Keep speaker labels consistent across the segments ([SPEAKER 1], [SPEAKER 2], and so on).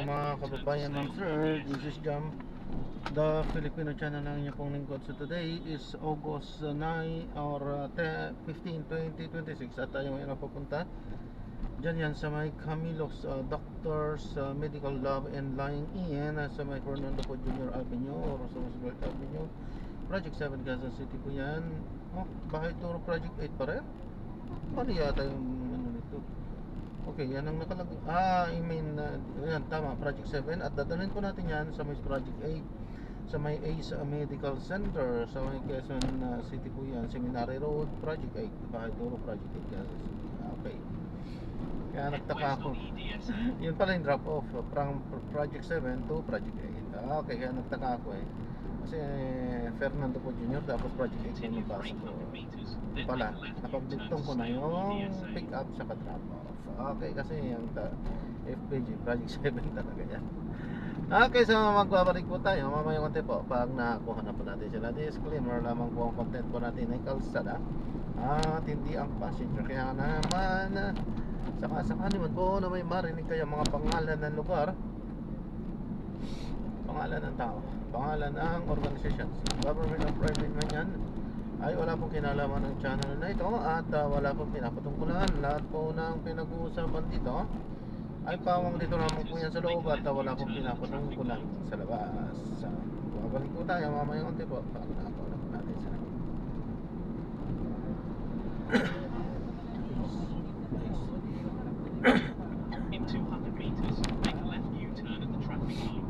[SPEAKER 1] mga kababayan, ma'am sir, this is Jam, the Filipino channel ng inyong pong lingkod. So today is August 9 or 15, 2026 at tayo ngayon napapunta dyan yan sa may Camilos Doctors Medical Lab and Lying In sa may Fernando Po Jr. Avenue or sa Roosevelt Avenue, Project 7, Quezon City po yan. Oh, Bahay Turo Project 8 pa rin? Mali yata yung ano nito. Okay, yan ang nakalagay. Yan, tama, Project 7. At dadalhin po natin yan sa may Project 8. Sa may ACE Medical Center. Sa may Quezon City po yan. Seminary Road, Project 8. Bahay Turo, Project 8, Quezon City. Okay. Kaya nagtaka ako. Yun pala yung drop off. From Project 7 to Project 8. Okay, kaya nagtaka ako eh. Kasi Fernando po Jr. tapos Project 8 yung nabasa ko. Pala, napagbigtong ko na yung pick up sa drop off. Okay, kasi yung FPG Project 7 talaga yan. Okay, so magbabalik po tayo mamaya konti po pag nakakuha na po natin sila. Disclaimer lamang po ang content po natin ay kalsada at hindi ang passenger. Kaya naman sakasakali man po na may marinig kayo mga pangalan ng lugar, pangalan ng tao, pangalan ng organisasyon, government or private man yan, ay wala pong kinalaman ng channel na ito at wala pong pinapatungkulan. Lahat po ng pinag-uusapan dito ay pawang dito naman po yan sa loob at wala pong pinapatungkulan sa labas. Babalik po tayo mamaya konti po pag nakakuha po natin sila.
[SPEAKER 2] In 200 meters, make a left U-turn at the traffic light.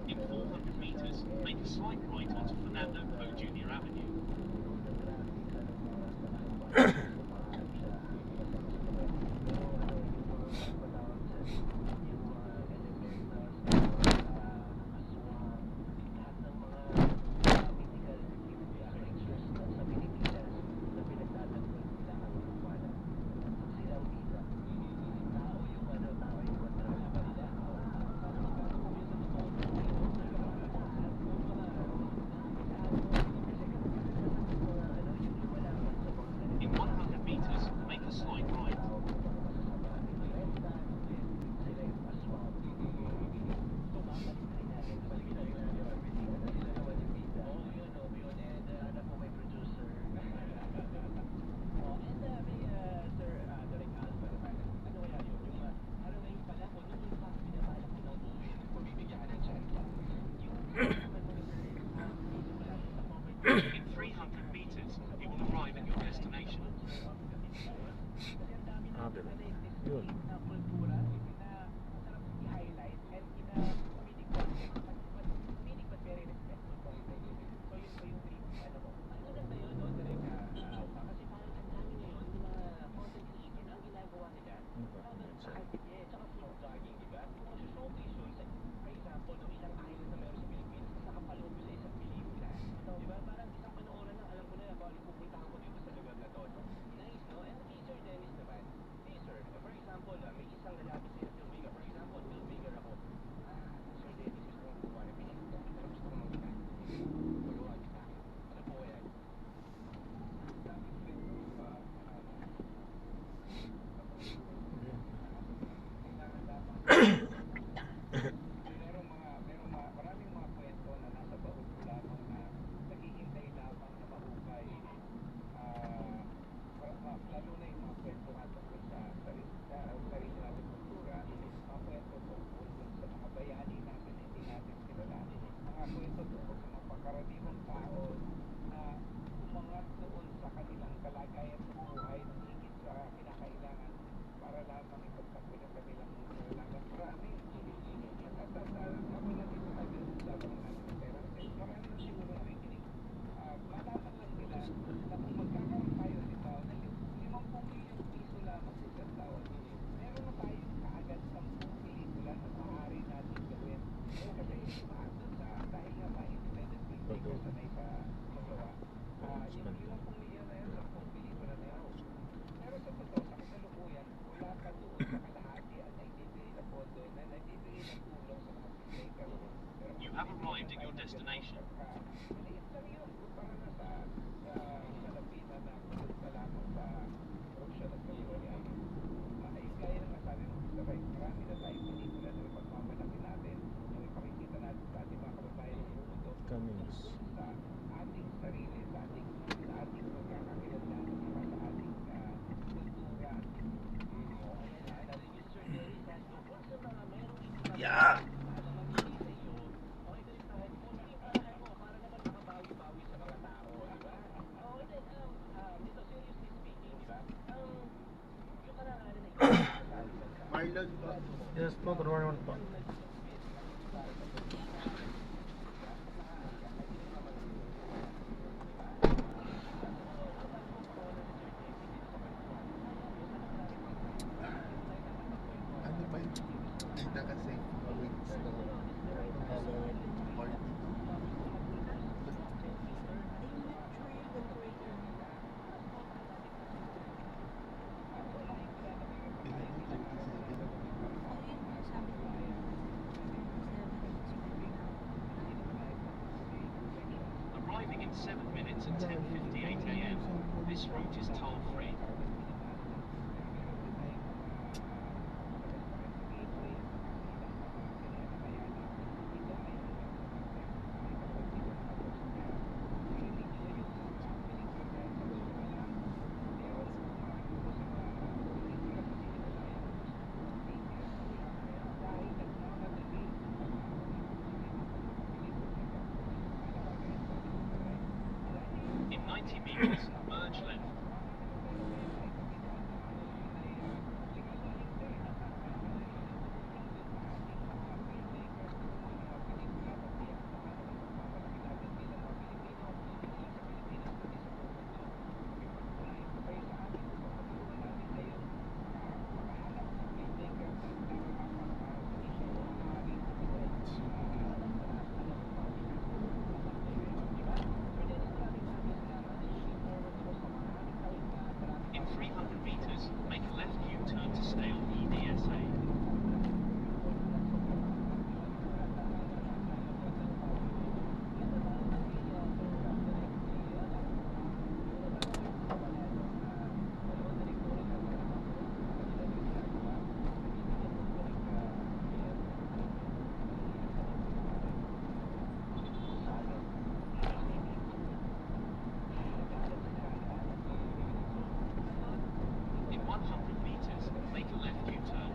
[SPEAKER 2] In 400 meters, make a slight right onto Fernando Po Jr. Avenue. In 100 meters, make a slight right. In 300 meters, you will arrive at your destination.
[SPEAKER 1] Yun.
[SPEAKER 2] You have arrived at your destination.
[SPEAKER 1] Cummings. Yeah.
[SPEAKER 3] Marlon po.
[SPEAKER 1] Yes po, good morning po.
[SPEAKER 3] Ano ba yung kita kasi weeks na party? Ilan yung 37?
[SPEAKER 2] Arriving in 7 minutes at 10:58 a.m. This route is toll-free. In 90 meters, merge left. In 300 meters, make a left U-turn to stay on EDSA. In 100 meters, make a left U-turn.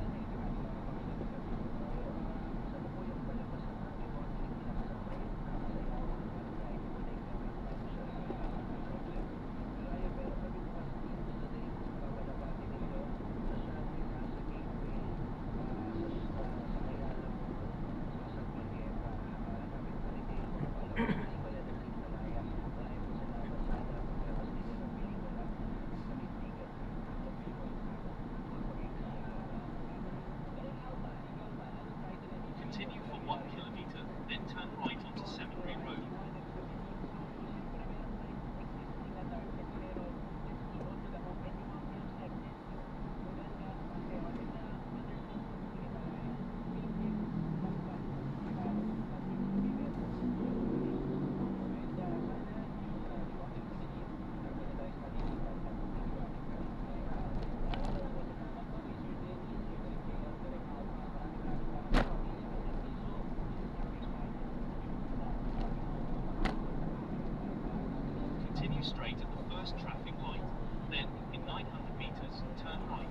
[SPEAKER 2] Continue for 1 kilometer, then turn right onto Seminary Road. Continue straight at the first traffic light. Then, in 900 meters, turn right.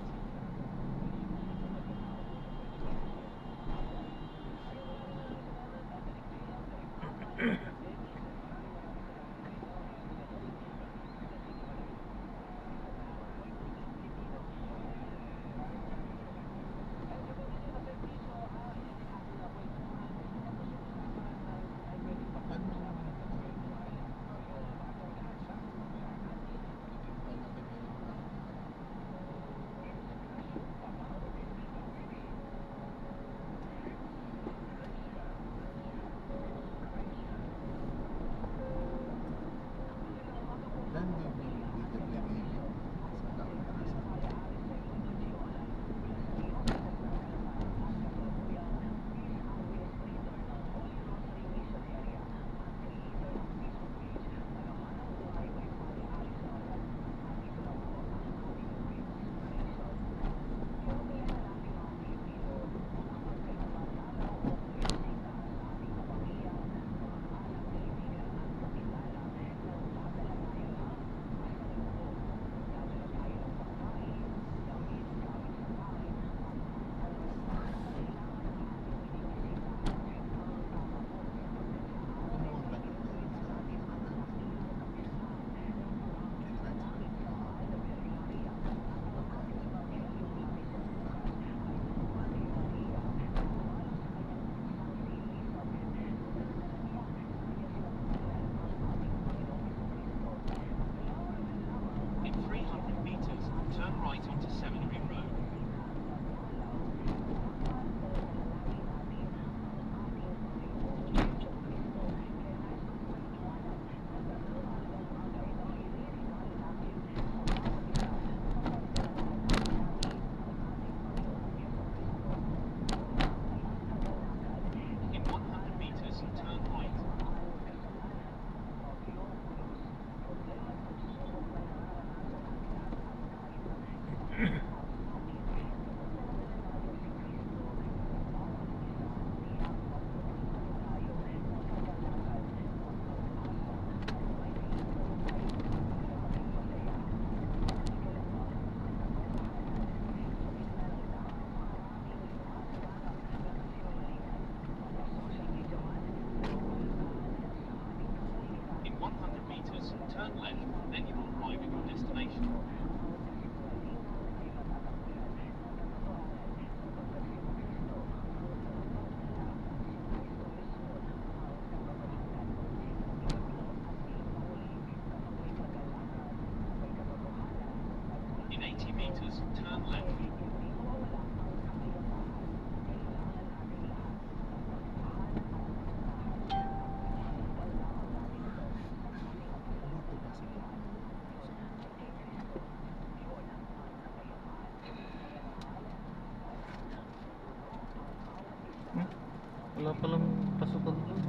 [SPEAKER 1] Wala palang pasukan doon.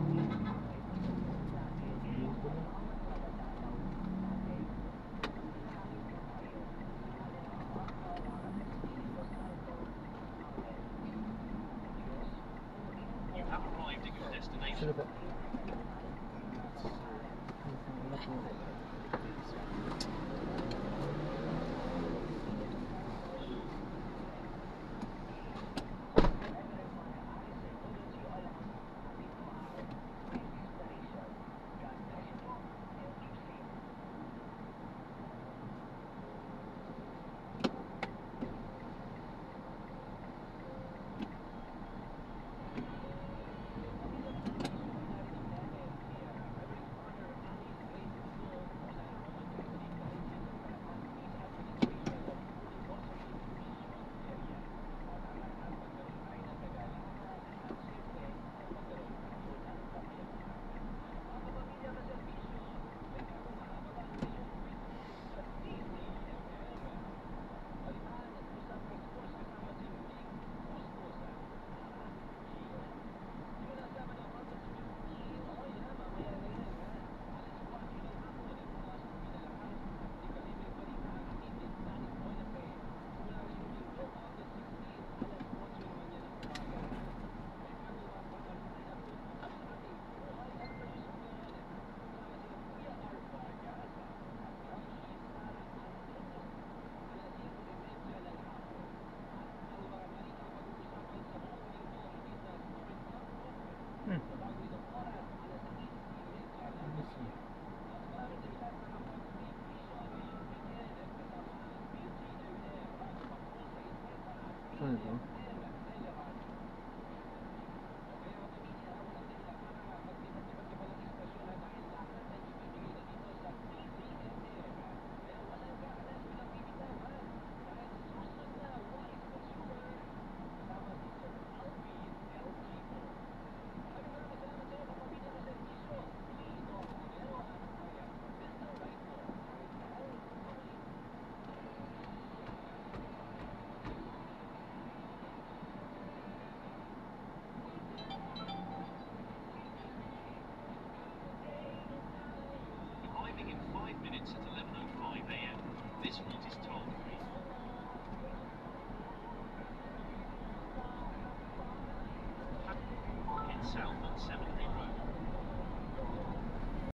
[SPEAKER 2] You have arrived at your destination.
[SPEAKER 1] Sino po?